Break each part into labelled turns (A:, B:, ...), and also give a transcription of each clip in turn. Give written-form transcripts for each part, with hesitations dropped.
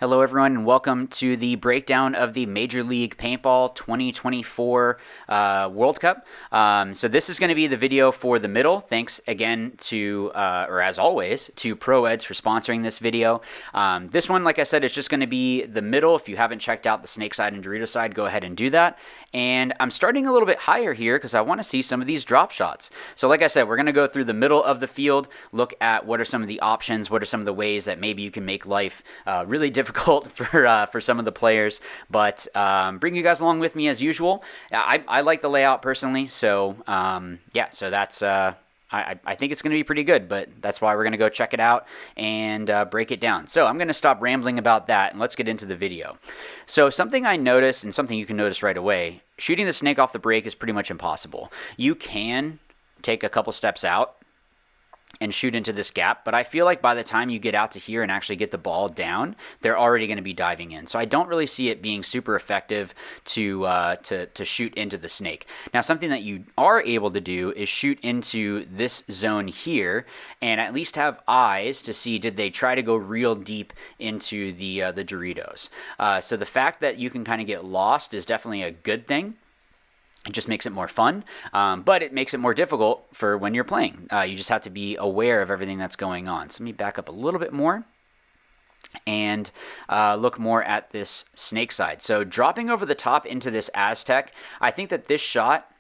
A: Hello everyone and welcome to the breakdown of the Major League Paintball 2024 World Cup. So this is going to be the video for the middle. Thanks again to, or as always, to ProEdge for sponsoring this video. This one, like I said, is just going to be the middle. If you haven't checked out the snake side and Dorito side, go ahead and do that. And I'm starting a little bit higher here because I want to see some of these drop shots. So like I said, we're going to go through the middle of the field, look at what are some of the options, what are some of the ways that maybe you can make life really difficult for some of the players, but bring you guys along with me as usual. I like the layout personally, so yeah, so that's I think it's going to be pretty good, but that's why we're going to go check it out and break it down. So I'm going to stop rambling about that and let's get into the video. So something I noticed, and something you can notice right away, shooting the snake off the break is pretty much impossible. You can take a couple steps out and shoot into this gap, but I feel like by the time you get out to here and actually get the ball down, they're already going to be diving in. So I don't really see it being super effective to shoot into the snake. Now, something that you are able to do is shoot into this zone here and at least have eyes to see, did they try to go real deep into the Doritos. So the fact that you can kind of get lost is definitely a good thing. It just makes it more fun, but it makes it more difficult for when you're playing. You just have to be aware of everything that's going on. So let me back up a little bit more and look more at this snake side. So dropping over the top into this Aztec, I think that this shot,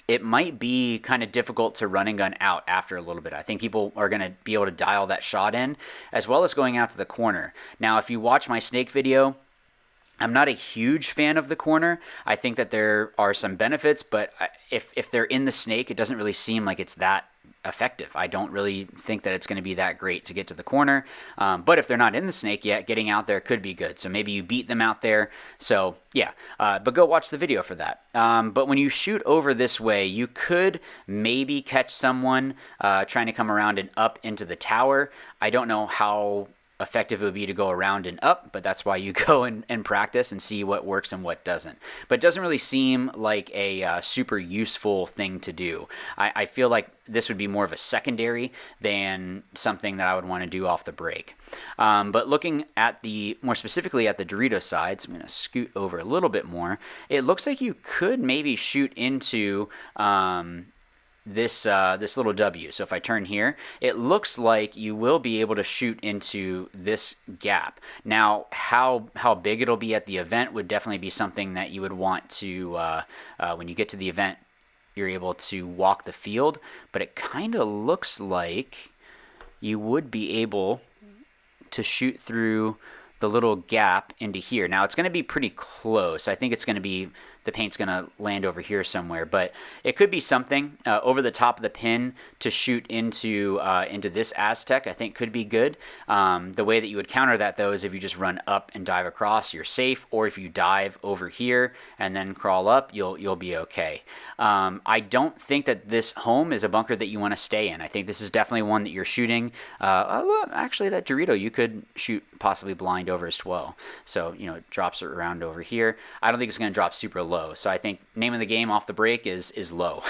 A: it might be kind of difficult to run and gun out after a little bit. I think people are going to be able to dial that shot in, as well as going out to the corner. Now, if you watch my snake video, I'm not a huge fan of the corner. I think that there are some benefits, but if they're in the snake, it doesn't really seem like it's that effective. I don't really think that it's going to be that great to get to the corner. But if they're not in the snake yet, getting out there could be good. So maybe you beat them out there. So yeah, but go watch the video for that. But when you shoot over this way, you could maybe catch someone trying to come around and up into the tower. I don't know how effective it would be to go around and up, but that's why you go and practice and see what works and what doesn't. But it doesn't really seem like a super useful thing to do. I feel like this would be more of a secondary than something that I would want to do off the break. But looking at more specifically at the Dorito side, so I'm going to scoot over a little bit more. It looks like you could maybe shoot into this little W. So if I turn here, it looks like you will be able to shoot into this gap. Now, how big it'll be at the event would definitely be something that you would want to, when you get to the event, you're able to walk the field, but it kind of looks like you would be able to shoot through the little gap into here. Now, it's going to be pretty close. I think it's going to be, the paint's going to land over here somewhere, but it could be something over the top of the pin to shoot into this Aztec. I think could be good. The way that you would counter that, though, is if you just run up and dive across, you're safe, or if you dive over here and then crawl up, you'll be okay. I don't think that this home is a bunker that you want to stay in. I think this is definitely one that you're shooting. Actually, that Dorito you could shoot possibly blind over as well. So, you know, it drops around over here. I don't think it's going to drop super low. So I think name of the game off the break is low.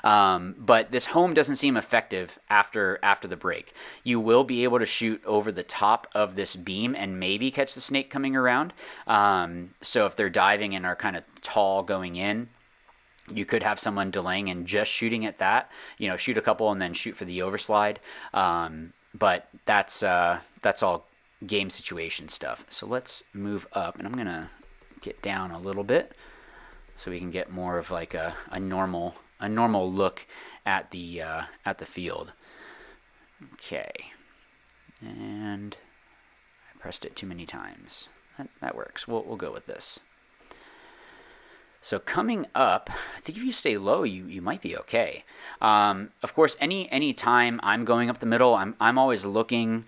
A: But this home doesn't seem effective after the break. You will be able to shoot over the top of this beam and maybe catch the snake coming around. So if they're diving and are kind of tall going in, you could have someone delaying and just shooting at that. You know, shoot a couple and then shoot for the overslide. But that's all game situation stuff. So let's move up, and I'm gonna get down a little bit so we can get more of like a normal look at the field. Okay, and I pressed it too many times. That works. We'll go with this. So coming up, I think if you stay low, you might be okay. Of course, any time I'm going up the middle, I'm always looking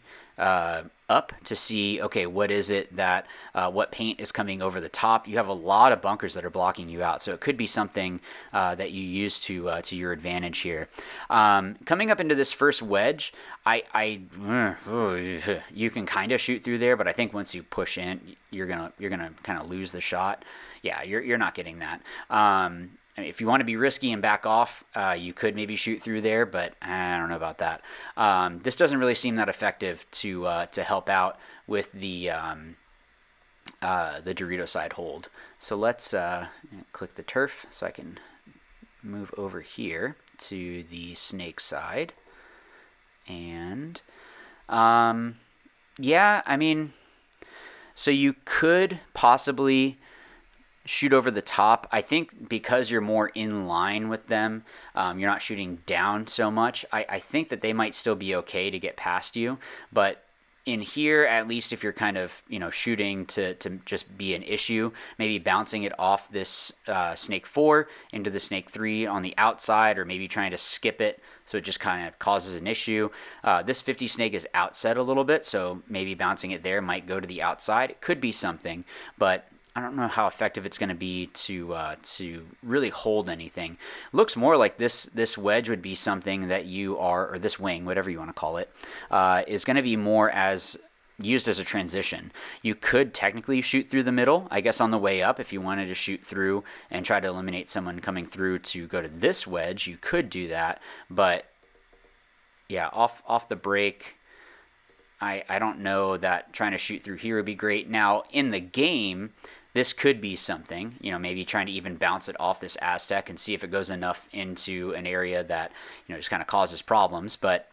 A: up to see, okay, what is it that, what paint is coming over the top. You have a lot of bunkers that are blocking you out, so it could be something that you use to your advantage here. Coming up into this first wedge, you can kind of shoot through there, but I think once you push in, you're gonna kind of lose the shot. Yeah, you're not getting that. I mean, if you want to be risky and back off, you could maybe shoot through there, but I don't know about that. This doesn't really seem that effective to help out with the Dorito side hold. So let's click the turf so I can move over here to the snake side. And yeah, I mean, so you could possibly shoot over the top. I think because you're more in line with them, you're not shooting down so much. I think that they might still be okay to get past you, but in here, at least if you're kind of, shooting to just be an issue, maybe bouncing it off this snake 4 into the snake 3 on the outside, or maybe trying to skip it so it just kind of causes an issue. This 50 snake is outset a little bit, so maybe bouncing it there might go to the outside. It could be something, but I don't know how effective it's going to be to really hold anything. Looks more like this wedge would be something that you are, or this wing, whatever you want to call it, is going to be more as used as a transition. You could technically shoot through the middle, I guess on the way up, if you wanted to shoot through and try to eliminate someone coming through to go to this wedge, you could do that. But yeah, off the break, I don't know that trying to shoot through here would be great. Now, in the game, this could be something, maybe trying to even bounce it off this Aztec and see if it goes enough into an area that, just kind of causes problems. But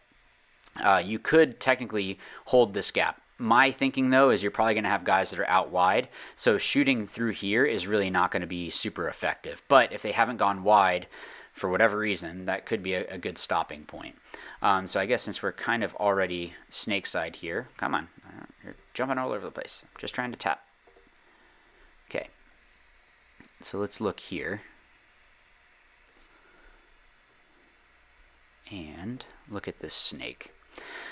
A: you could technically hold this gap. My thinking, though, is you're probably going to have guys that are out wide. So shooting through here is really not going to be super effective. But if they haven't gone wide, for whatever reason, that could be a good stopping point. So I guess since we're kind of already snake side here, come on, you're jumping all over the place. I'm just trying to tap. Okay, so let's look here and look at this snake.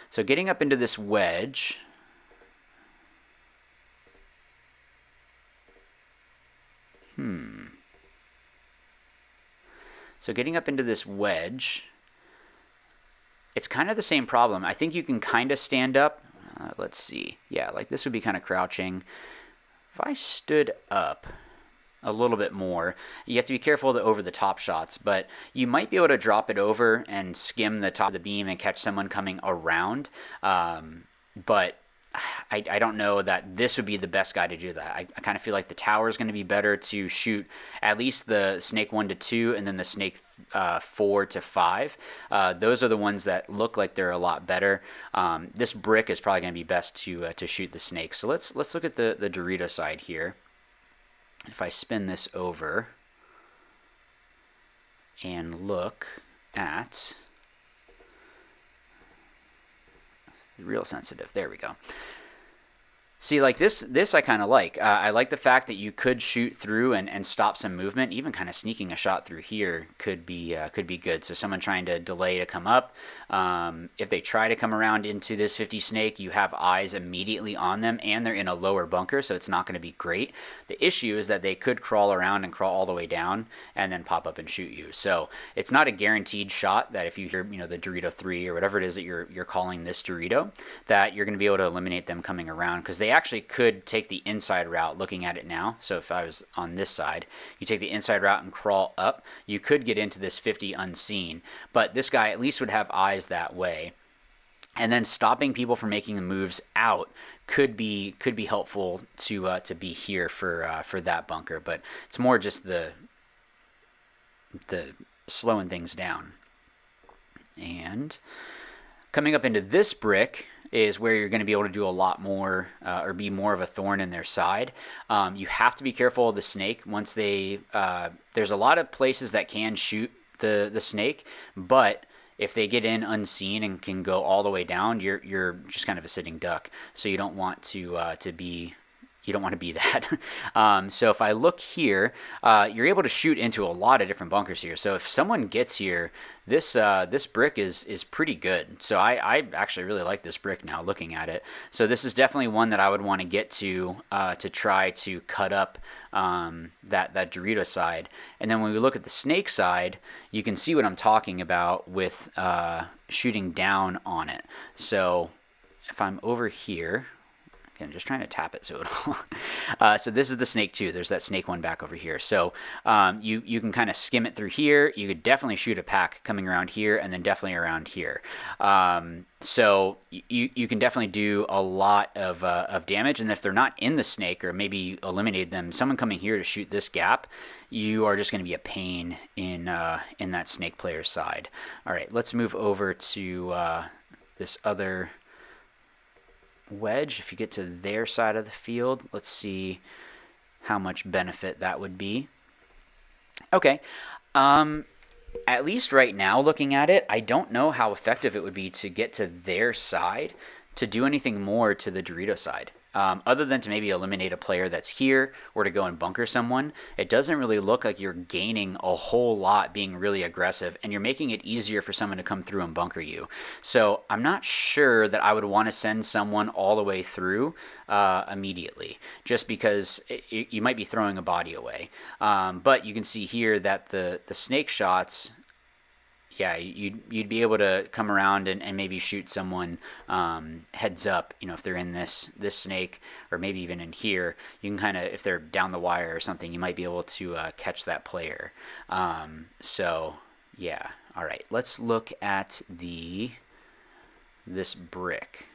A: So getting up into this wedge, So getting up into this wedge, it's kind of the same problem. I think you can kind of stand up. Let's see. Yeah, like this would be kind of crouching. If I stood up a little bit more, you have to be careful of the over-the-top shots, but you might be able to drop it over and skim the top of the beam and catch someone coming around. But I don't know that this would be the best guy to do that. I kind of feel like the tower is going to be better to shoot at least the snake 1 to 2 and then the snake 4 to 5. Those are the ones that look like they're a lot better. This brick is probably going to be best to shoot the snake. So let's look at the Dorito side here. If I spin this over and look at real sensitive. There we go. See, like this I kind of like. I like the fact that you could shoot through and stop some movement. Even kind of sneaking a shot through here could be good. So someone trying to delay to come up, if they try to come around into this 50 snake, you have eyes immediately on them, and they're in a lower bunker, so it's not going to be great. The issue is that they could crawl around and crawl all the way down and then pop up and shoot you. So it's not a guaranteed shot that if you hear the Dorito 3 or whatever it is that you're calling this Dorito, that you're going to be able to eliminate them coming around, because they actually could take the inside route looking at it now. So if I was on this side, you take the inside route and crawl up, you could get into this 50 unseen, but this guy at least would have eyes that way. And then stopping people from making the moves out could be helpful to be here for that bunker, but it's more just the slowing things down. And coming up into this brick is where you're going to be able to do a lot more or be more of a thorn in their side. You have to be careful of the snake. Once they there's a lot of places that can shoot the snake, but if they get in unseen and can go all the way down, you're just kind of a sitting duck. So you don't want to be that. So if I look here, you're able to shoot into a lot of different bunkers here. So if someone gets here, this brick is pretty good. So I actually really like this brick now looking at it. So this is definitely one that I would want to get to try to cut up that Dorito side. And then when we look at the snake side, you can see what I'm talking about with shooting down on it. So if I'm over here, Again, just trying to tap it so it'll. So this is the snake 2. There's that snake 1 back over here. So you can kind of skim it through here. You could definitely shoot a pack coming around here, and then definitely around here. So you can definitely do a lot of damage. And if they're not in the snake, or maybe you eliminated them, someone coming here to shoot this gap, you are just going to be a pain in that snake player's side. All right, let's move over to this other wedge. If you get to their side of the field, let's see how much benefit that would be. Okay, at least right now looking at it, I don't know how effective it would be to get to their side to do anything more to the Dorito side. Other than to maybe eliminate a player that's here or to go and bunker someone, it doesn't really look like you're gaining a whole lot being really aggressive, and you're making it easier for someone to come through and bunker you. So I'm not sure that I would want to send someone all the way through immediately, just because you might be throwing a body away. But you can see here that the snake shots, yeah, you'd be able to come around and maybe shoot someone heads up. You know, if they're in this snake, or maybe even in here, you can kind of, if they're down the wire or something, you might be able to catch that player. So yeah, all right. Let's look at this brick.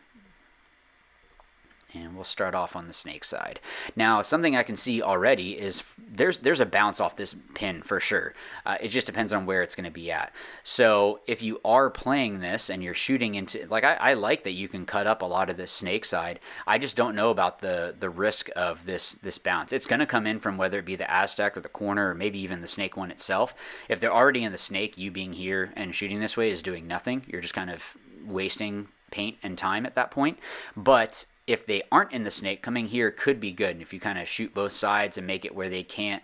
A: And we'll start off on the snake side. Now, something I can see already is there's a bounce off this pin for sure. It just depends on where it's going to be at. So if you are playing this and you're shooting into, like, I like that you can cut up a lot of this snake side. I just don't know about the risk of this bounce. It's going to come in from whether it be the Aztec or the corner, or maybe even the snake one itself. If they're already in the snake, you being here and shooting this way is doing nothing. You're just kind of wasting paint and time at that point. But if they aren't in the snake, coming here could be good. And if you kind of shoot both sides and make it where they can't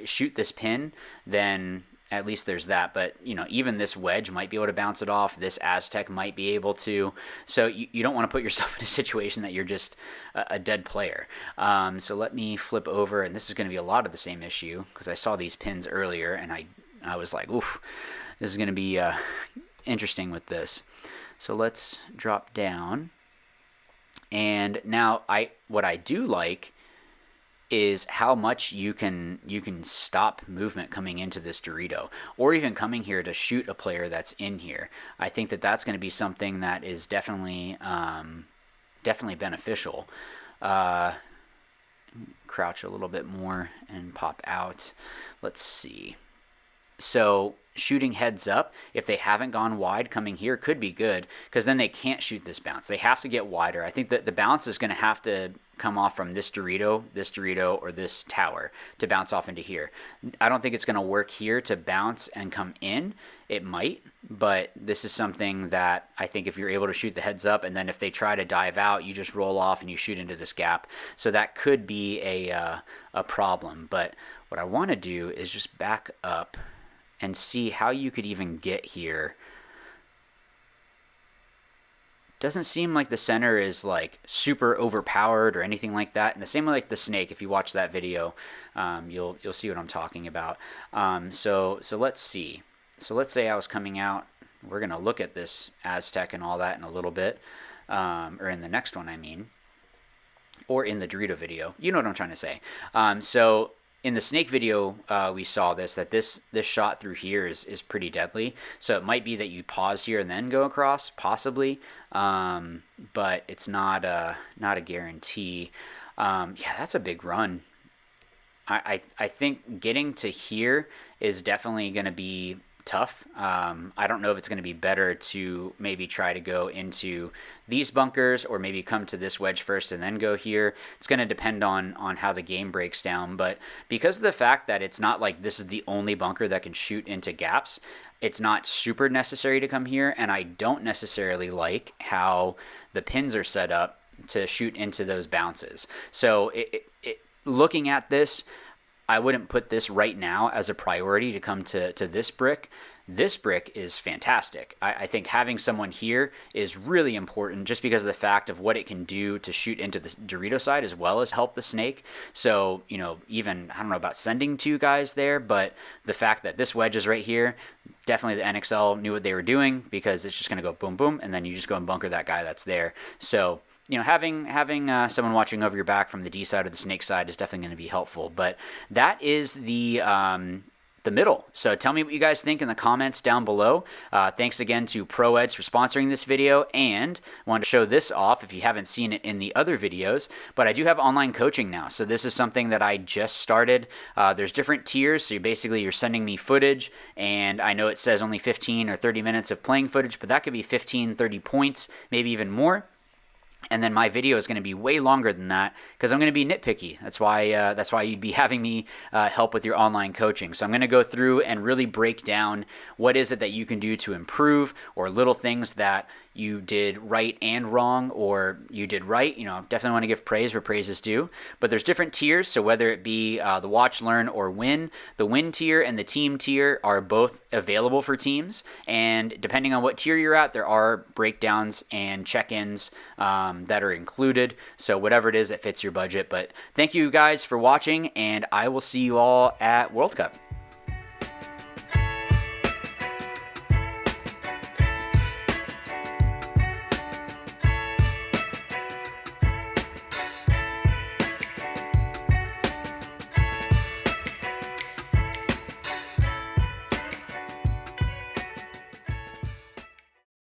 A: shoot this pin, then at least there's that. But, you know, even this wedge might be able to bounce it off. This Aztec might be able to. So you don't want to put yourself in a situation that you're just a dead player. So let me flip over, and this is going to be a lot of the same issue, because I saw these pins earlier, and I was like, oof, this is going to be interesting with this. So let's drop down, and now what I do like is how much you can stop movement coming into this Dorito, or even coming here to shoot a player that's in here. I think that that's going to be something that is definitely beneficial. Crouch a little bit more and pop out. Let's see. So shooting heads up, if they haven't gone wide, coming here could be good, because then they can't shoot this bounce. They have to get wider. I think that the bounce is going to have to come off from this Dorito, or this tower to bounce off into here. I don't think it's going to work here to bounce and come in. It might, but this is something that I think if you're able to shoot the heads up, and then if they try to dive out, you just roll off and you shoot into this gap. So that could be a problem. But what I want to do is just back up and see how you could even get here. Doesn't seem like the center is like super overpowered or anything like that. And the same like the snake, if you watch that video, you'll see what I'm talking about. So let's see. So let's say I was coming out. We're gonna look at this Aztec and all that in a little bit, or in the next one, I mean, or in the Dorito video. You know what I'm trying to say. So in the snake video, we saw this shot through here is pretty deadly. So it might be that you pause here and then go across, possibly, but it's not a guarantee. Yeah, that's a big run. I think getting to here is definitely going to be tough. I don't know if it's going to be better to maybe try to go into these bunkers, or maybe come to this wedge first and then go here. It's going to depend on how the game breaks down. But because of the fact that it's not like this is the only bunker that can shoot into gaps, it's not super necessary to come here. And I don't necessarily like how the pins are set up to shoot into those bounces. So looking at this, I wouldn't put this right now as a priority to come to this brick. this brick is fantastic. I think having someone here is really important just because of the fact of what it can do to shoot into the Dorito side as well as help the snake. So, you know, even, I don't know about sending two guys there, but the fact that this wedge is right here, definitely the NXL knew what they were doing, because it's just going to go boom, boom, and then you just go and bunker that guy that's there. So, you know, having someone watching over your back from the D side or the snake side is definitely going to be helpful. But that is the middle. So tell me what you guys think in the comments down below. Thanks again to ProEds for sponsoring this video, and I wanted to show this off if you haven't seen it in the other videos, but I do have online coaching now. So this is something that I just started. There's different tiers. So you're sending me footage, and I know it says only 15 or 30 minutes of playing footage, but that could be 15, 30 points, maybe even more. And then my video is going to be way longer than that because I'm going to be nitpicky. That's why you'd be having me help with your online coaching. So I'm going to go through and really break down what is it that you can do to improve, or little things that you did right and wrong, or you did right. You know, definitely want to give praise where praise is due. But there's different tiers. So whether it be the watch, learn, or win, the win tier and the team tier are both available for teams. And depending on what tier you're at, there are breakdowns and check-ins that are included. So whatever it is that fits your budget. But thank you guys for watching, and I will see you all at World Cup.